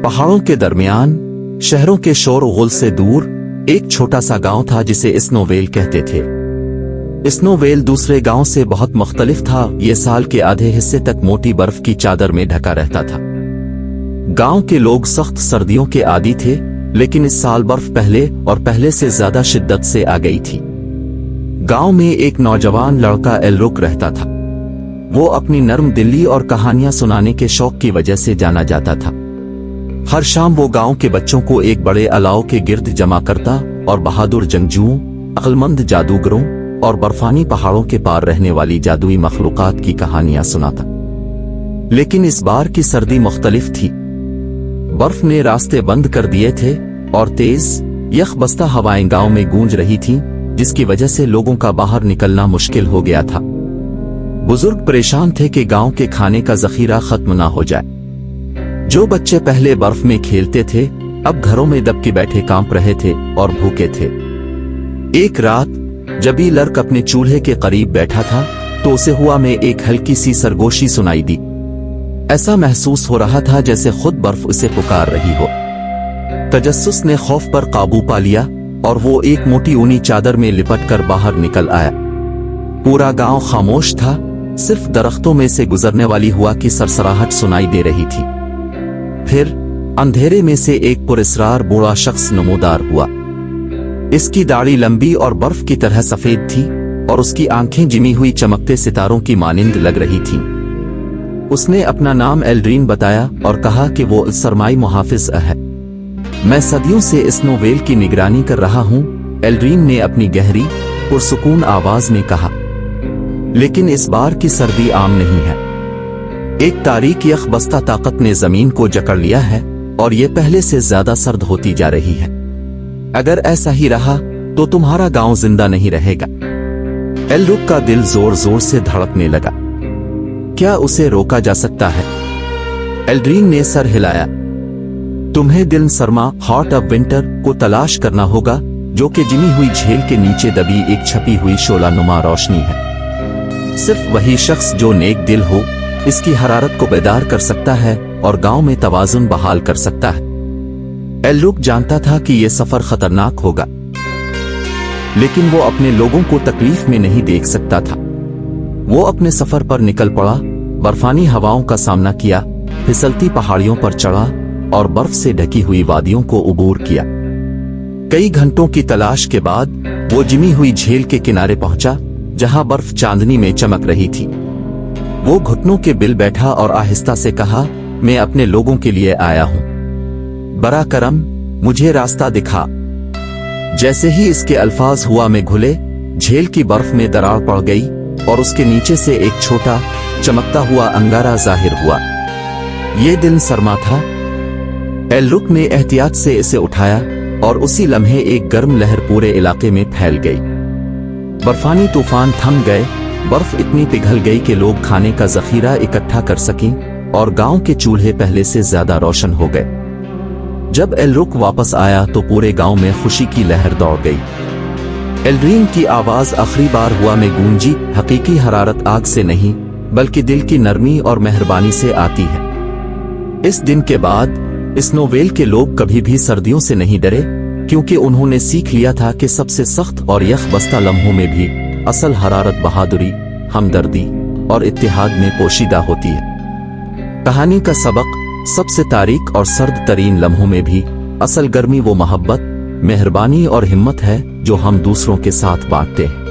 पहाड़ों के दरमियान शहरों के शोर गुल से दूर एक छोटा सा गांव था जिसे स्नोवेल कहते थे। स्नोवेल दूसरे गांव से बहुत मुख्तलिफ था। ये साल के आधे हिस्से तक मोटी बर्फ की चादर में ढका रहता था। गांव के लोग सख्त सर्दियों के आदी थे, लेकिन इस साल बर्फ पहले से ज्यादा शिद्दत से आ गई थी। गांव में एक नौजवान लड़का एलरुक रहता था। वो अपनी नर्म दिली और कहानियां सुनाने के शौक की वजह से जाना जाता था। हर शाम वो गांव के बच्चों को एक बड़े अलाव के गिर्द जमा करता और बहादुर जंगजुओं, अक्लमंद जादूगरों और बर्फानी पहाड़ों के पार रहने वाली जादुई मखलूकात की कहानियां सुनाता। लेकिन इस बार की सर्दी मुख्तलिफ थी। बर्फ ने रास्ते बंद कर दिए थे और तेज यखबस्ता हवाएं गांव में गूंज रही थीं, जिसकी वजह से लोगों का बाहर निकलना मुश्किल हो गया था। बुजुर्ग परेशान थे कि गांव के खाने का जखीरा खत्म ना हो जाए। जो बच्चे पहले बर्फ में खेलते थे अब घरों में दबके बैठे कांप रहे थे और भूखे थे। एक रात जब लड़क अपने चूल्हे के करीब बैठा था तो उसे हुआ में एक हल्की सी सरगोशी सुनाई दी। ऐसा महसूस हो रहा था जैसे खुद बर्फ उसे पुकार रही हो। तजस्सुस ने खौफ पर काबू पा लिया और वो एक मोटी ऊनी चादर में लिपट कर बाहर निकल आया। पूरा गांव खामोश था, सिर्फ दरख्तों में से गुजरने वाली हवा की सरसराहट सुनाई दे रही थी। फिर अंधेरे में से एक पुरस्रार बूढ़ा शख्स नमूदार हुआ। इसकी दाढ़ी लंबी और बर्फ की तरह सफेद थी और उसकी आंखें जिमी हुई चमकते सितारों की मानिंद लग रही थीं। उसने अपना नाम एल्ड्रीन बताया और कहा कि वो सरमाई मुहाफिज है। मैं सदियों से स्नोवेल की निगरानी कर रहा हूं, एल्ड्रीन ने अपनी गहरी पुरसुकून आवाज में कहा। लेकिन इस बार की सर्दी आम नहीं है। एक तारीक यखबस्ता ताकत ने जमीन को जकड़ लिया है और ये पहले से ज्यादा सर्द होती जा रही है। अगर ऐसा ही रहा तो तुम्हारा गांव जिंदा नहीं रहेगा। एलरुक का दिल जोर जोर से धड़कने लगा। क्या उसे रोका जा सकता है? एल्ड्रीन ने सर हिलाया। तुम्हें दिन सरमा हॉट ऑफ विंटर को तलाश करना होगा, जो कि जिमी हुई झील के नीचे दबी एक छपी हुई शोलानुमा रोशनी है। सिर्फ वही शख्स जो नेक दिल हो इसकी हरारत को बेदार कर सकता है और गांव में तवाजुन बहाल कर सकता है। एलरुक जानता था कि यह सफर खतरनाक होगा, लेकिन वो अपने लोगों को तकलीफ में नहीं देख सकता था। वो अपने सफर पर निकल पड़ा, बर्फानी हवाओं का सामना किया, फिसलती पहाड़ियों पर चढ़ा और बर्फ से ढकी हुई वादियों को उबूर किया। कई घंटों की तलाश के बाद वो जिमी हुई झील के किनारे पहुंचा, जहां बर्फ चांदनी में चमक रही थी। वो घुटनों के बिल बैठा और आहिस्ता से कहा, मैं अपने लोगों के लिए आया हूं। बरा करम, मुझे रास्ता दिखा। जैसे ही इसके अल्फाज हुआ में घुले, झील की बर्फ में दरार पड़ गई और उसके नीचे से एक छोटा चमकता हुआ अंगारा जाहिर हुआ। ये दिन सरमा था। एलरुक ने एहतियात से इसे उठाया और उसी लम्हे एक गर्म लहर पूरे इलाके में फैल गई। बर्फानी तूफान थम गए, बर्फ इतनी पिघल गई कि लोग खाने का जखीरा इकट्ठा कर सकें और गांव के चूल्हे पहले से ज्यादा रोशन हो गए। जब एलरुक वापस आया तो पूरे गांव में खुशी की लहर दौड़ गई। एल्ड्रीन की आवाज आखिरी बार हुआ में गूंजी। हकीकी हरारत आग से नहीं बल्कि दिल की नरमी और मेहरबानी से आती है। इस दिन के बाद स्नोवेल के लोग कभी भी सर्दियों से नहीं डरे, क्योंकि उन्होंने सीख लिया था कि सबसे सख्त और यखबस्ता लम्हों में भी असल हरारत बहादुरी, हमदर्दी और इत्तेहाद में पोशीदा होती है। कहानी का सबक, सबसे तारीक और सर्द तरीन लम्हों में भी असल गर्मी वो मोहब्बत, मेहरबानी और हिम्मत है जो हम दूसरों के साथ बांटते हैं।